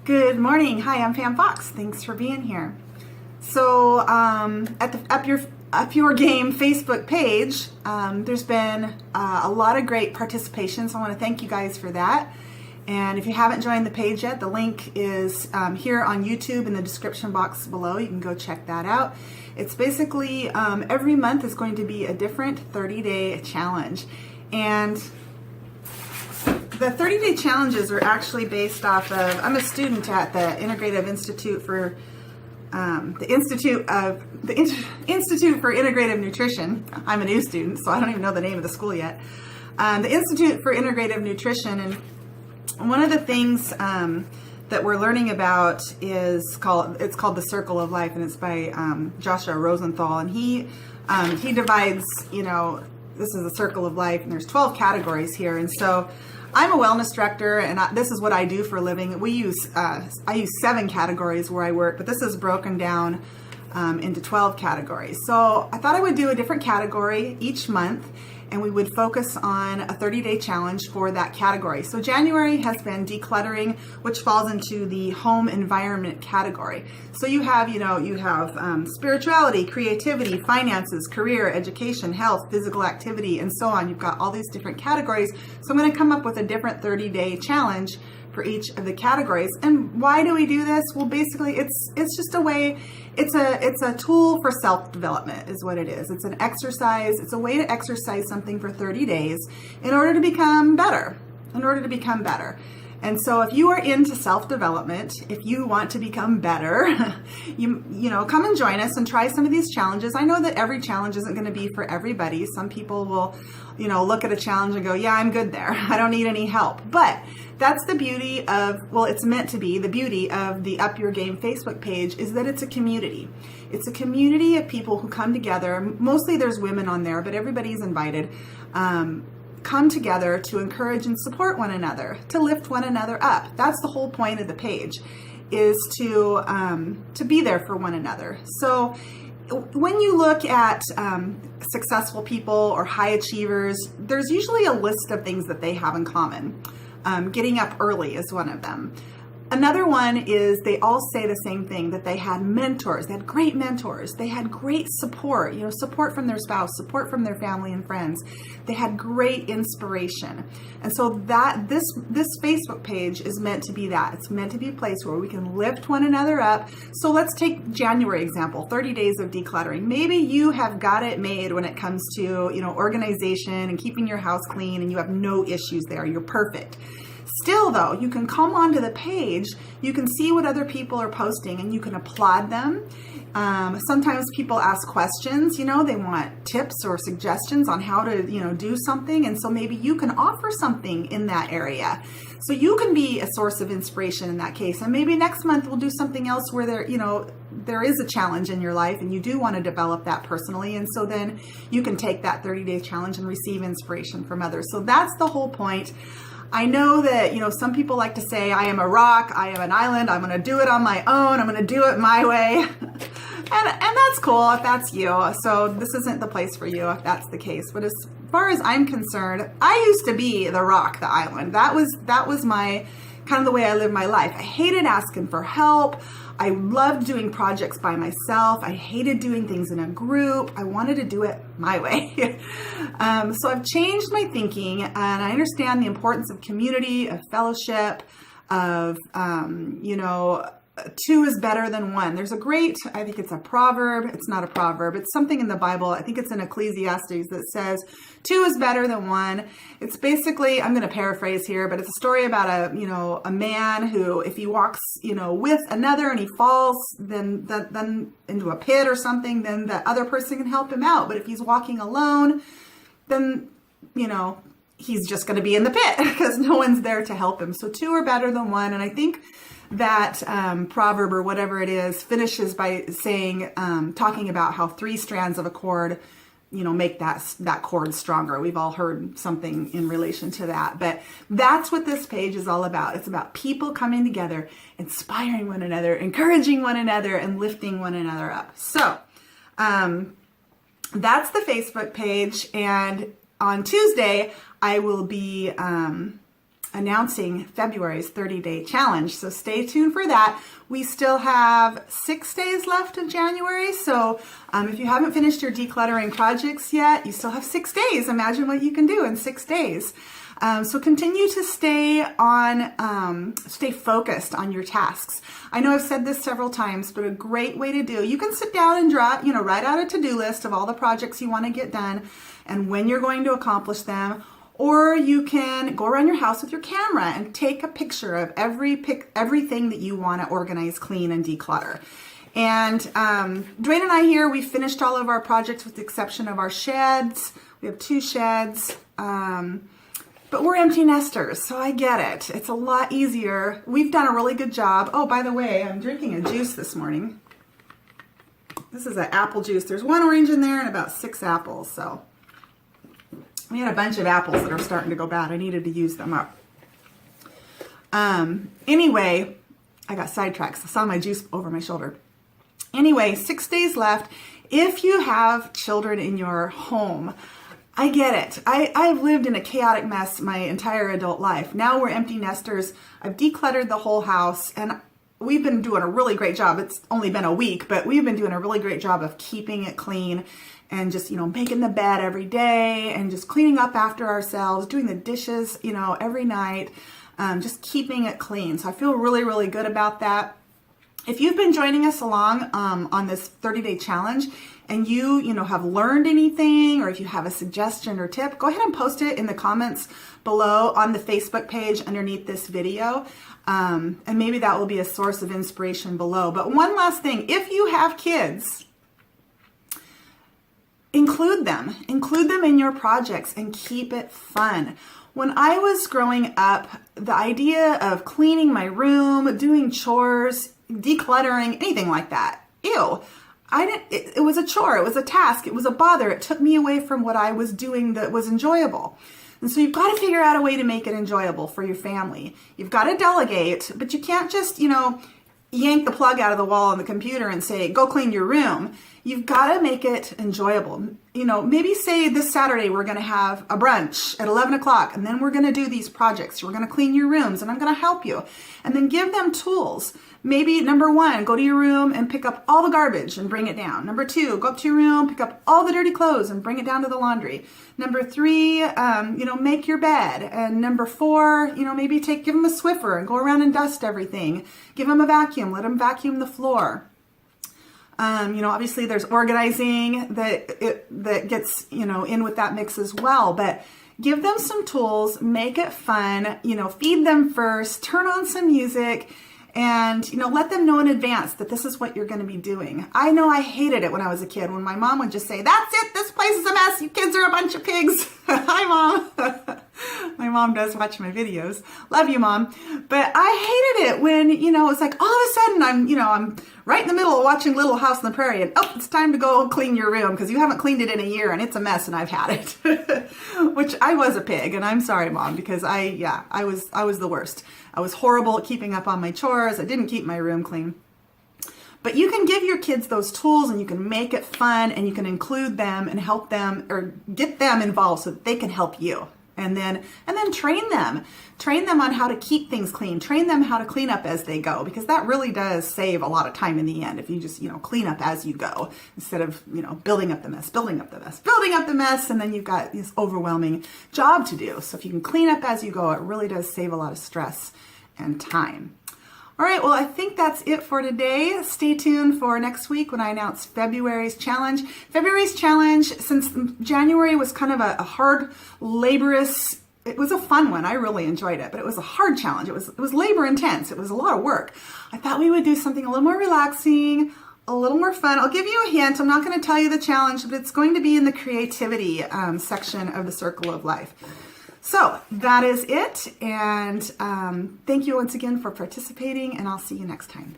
Good morning. Hi, I'm Pam Fox. Thanks for being here. So, at the Up Your Game Facebook page, there's been a lot of great participation. So I want to thank you guys for that. And if you haven't joined the page yet, the link is here on YouTube in the description box below. You can go check that out. It's basically every month is going to be a different 30-day challenge, and the 30-day challenges are actually based off of, I'm a student at the Integrative Institute for Institute for Integrative Nutrition. I'm a new student, so I don't even know the name of the school yet. The Institute for Integrative Nutrition, and one of the things that we're learning about is called the Circle of Life, and it's by Joshua Rosenthal, and he divides, this is the Circle of Life, and there's 12 categories here, and so I'm a wellness director, and this is what I do for a living. I use 7 categories where I work, but this is broken down into 12 categories. So I thought I would do a different category each month, and we would focus on a 30-day challenge for that category. So January has been decluttering, which falls into the home environment category. So you have spirituality, creativity, finances, career, education, health, physical activity, and so on. You've got all these different categories. So I'm going to come up with a different 30-day challenge for each of the categories. And why do we do this? Well, basically it's just a way, it's a tool for self-development is what it is. It's an exercise. It's a way to exercise something for 30 days in order to become better, And so if you are into self-development, if you want to become better, you come and join us and try some of these challenges. I know that every challenge isn't going to be for everybody. Some people will, look at a challenge and go, yeah, I'm good there. I don't need any help. But that's the beauty of, it's meant to be the beauty of the Up Your Game Facebook page, is that it's a community. It's a community of people who come together. Mostly there's women on there, but everybody's invited. Come together to encourage and support one another, to lift one another up. That's the whole point of the page, is to be there for one another. So when you look at successful people or high achievers, there's usually a list of things that they have in common. Getting up early is one of them. Another one is they all say the same thing, that they had mentors. They had great mentors. They had great support, support from their spouse, support from their family and friends. They had great inspiration. And so that this Facebook page is meant to be that. It's meant to be a place where we can lift one another up. So let's take January example, 30 days of decluttering. Maybe you have got it made when it comes to, organization and keeping your house clean, and you have no issues there. You're perfect. Still, though, you can come onto the page, you can see what other people are posting, and you can applaud them. Sometimes people ask questions, they want tips or suggestions on how to, do something. And so maybe you can offer something in that area. So you can be a source of inspiration in that case. And maybe next month we'll do something else where there is a challenge in your life and you do want to develop that personally. And so then you can take that 30-day challenge and receive inspiration from others. So that's the whole point. I know that, some people like to say, I am a rock, I am an island, I'm going to do it on my own, I'm going to do it my way. And that's cool if that's you. So this isn't the place for you if that's the case. But as far as I'm concerned, I used to be the rock, the island. That was my kind of the way I lived my life. I hated asking for help. I loved doing projects by myself. I hated doing things in a group. I wanted to do it my way. So I've changed my thinking, and I understand the importance of community, of fellowship, of, two is better than one. There's I think it's a proverb. It's not a proverb. It's something in the Bible. I think it's in Ecclesiastes that says two is better than one. It's basically, I'm going to paraphrase here, but it's a story about a man who, if he walks, with another and he falls then into a pit or something, then the other person can help him out. But if he's walking alone, then, he's just going to be in the pit because no one's there to help him. So two are better than one. And I think that proverb or whatever it is finishes by saying, talking about how 3 strands of a cord, make that cord stronger. We've all heard something in relation to that, but that's what this page is all about. It's about people coming together, inspiring one another, encouraging one another, and lifting one another up. So that's the Facebook page. And on Tuesday, I will be announcing February's 30-day challenge. So stay tuned for that. We still have 6 days left of January. So if you haven't finished your decluttering projects yet, you still have 6 days. Imagine what you can do in 6 days. So continue to stay focused on your tasks. I know I've said this several times, but a great way to do, you can sit down and write out a to-do list of all the projects you want to get done and when you're going to accomplish them. Or you can go around your house with your camera and take a picture of everything that you want to organize, clean, and declutter. And Dwayne and I here, we finished all of our projects with the exception of our sheds. We have 2 sheds, but we're empty nesters, so I get it. It's a lot easier. We've done a really good job. Oh, by the way, I'm drinking a juice this morning. This is an apple juice. There's 1 orange in there and about 6 apples, so. We had a bunch of apples that are starting to go bad. I needed to use them up. Anyway, I got sidetracked. I saw my juice over my shoulder. Anyway, 6 days left. If you have children in your home, I get it. I've lived in a chaotic mess my entire adult life. Now we're empty nesters. I've decluttered the whole house, and we've been doing a really great job. It's only been a week, but we've been doing a really great job of keeping it clean and just, making the bed every day and just cleaning up after ourselves, doing the dishes, every night, just keeping it clean. So I feel really, really good about that. If you've been joining us along on this 30-day challenge and you have learned anything, or if you have a suggestion or tip, go ahead and post it in the comments below on the Facebook page underneath this video. And maybe that will be a source of inspiration below. But one last thing, if you have kids, include them in your projects and keep it fun. When I was growing up, the idea of cleaning my room, doing chores, decluttering, anything like that, ew. It was a chore, it was a task, it was a bother. It took me away from what I was doing that was enjoyable. And so you've got to figure out a way to make it enjoyable for your family. You've got to delegate, but you can't just, yank the plug out of the wall on the computer and say, go clean your room. You've got to make it enjoyable. Maybe say this Saturday we're going to have a brunch at 11 o'clock, and then we're going to do these projects. We're going to clean your rooms, and I'm going to help you. And then give them tools. Maybe number 1, go to your room and pick up all the garbage and bring it down. Number 2, go up to your room, pick up all the dirty clothes and bring it down to the laundry. Number 3, make your bed. And number 4, maybe give them a Swiffer and go around and dust everything. Give them a vacuum, let them vacuum the floor. Obviously there's organizing that gets, in with that mix as well, but give them some tools, make it fun, feed them first, turn on some music, and, let them know in advance that this is what you're going to be doing. I know I hated it when I was a kid, when my mom would just say, that's it, this place is a mess, you kids are a bunch of pigs. Hi, Mom. My mom does watch my videos. Love you, Mom. But I hated it when, it's like all of a sudden I'm right in the middle of watching Little House on the Prairie and, it's time to go clean your room because you haven't cleaned it in a year and it's a mess and I've had it. Which I was a pig, and I'm sorry, Mom, because I was the worst. I was horrible at keeping up on my chores. I didn't keep my room clean. But you can give your kids those tools and you can make it fun and you can include them and help them or get them involved so that they can help you. And then train them on how to keep things clean, train them how to clean up as they go, because that really does save a lot of time in the end if you just, clean up as you go instead of, building up the mess, and then you've got this overwhelming job to do. So if you can clean up as you go, it really does save a lot of stress and time. All right, well, I think that's it for today. Stay tuned for next week when I announce February's challenge. February's challenge, since January was kind of a hard, laborious, it was a fun one. I really enjoyed it, but it was a hard challenge. It was labor intense. It was a lot of work. I thought we would do something a little more relaxing, a little more fun. I'll give you a hint. I'm not going to tell you the challenge, but it's going to be in the creativity section of the Circle of Life. So that is it, and thank you once again for participating, and I'll see you next time.